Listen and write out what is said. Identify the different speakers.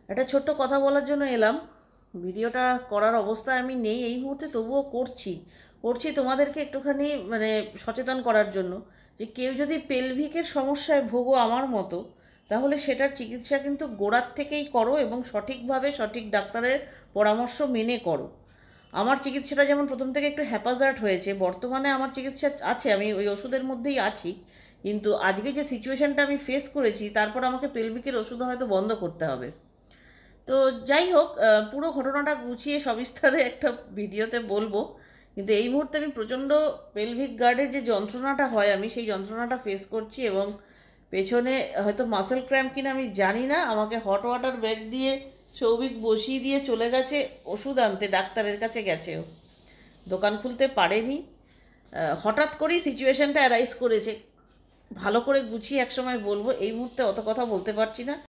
Speaker 1: একটা ছোট্ট কথা বলার জন্য এলাম। ভিডিওটা করার অবস্থায় আমি নেই এই মুহূর্তে, তবুও করছি তোমাদেরকে একটুখানি মানে সচেতন করার জন্য যে কেউ যদি পেলভিকের সমস্যায় ভোগো আমার মতো, তাহলে সেটার চিকিৎসা কিন্তু গোড়ার থেকেই করো এবং সঠিকভাবে সঠিক ডাক্তারের পরামর্শ মেনে করো। আমার চিকিৎসাটা যেমন প্রথম থেকে একটু হ্যাপাজার্ট হয়েছে, বর্তমানে আমার চিকিৎসা আছে, আমি ওই ওষুধের মধ্যেই আছি, কিন্তু আজকে যে সিচুয়েশানটা আমি ফেস করেছি তারপর আমাকে পেলভিকের ওষুধ হয়তো বন্ধ করতে হবে। তো যাই হোক, পুরো ঘটনাটা গুছিয়ে সবিস্তারে একটা ভিডিওতে বলবো। কিন্তু এই মুহূর্তে আমি প্রচণ্ড পেলভিক গার্ডের যে যন্ত্রণাটা হয়, আমি সেই যন্ত্রণাটা ফেস করছি এবং পেছনে হয়তো মাসেল ক্র্যাম্প কিনা আমি জানি না, আমাকে হট ওয়াটার ব্যাগ দিয়ে সৌভিক বসিয়ে দিয়ে চলে গেছে ওষুধ আনতে, ডাক্তারের কাছে গেছেও, দোকান খুলতে পারেনি। হঠাৎ করেই সিচুয়েশানটা অ্যারাইজ করেছে। ভালো করে গুছিয়ে একসময় বলবো, এই মুহূর্তে অত কথা বলতে পারছি না।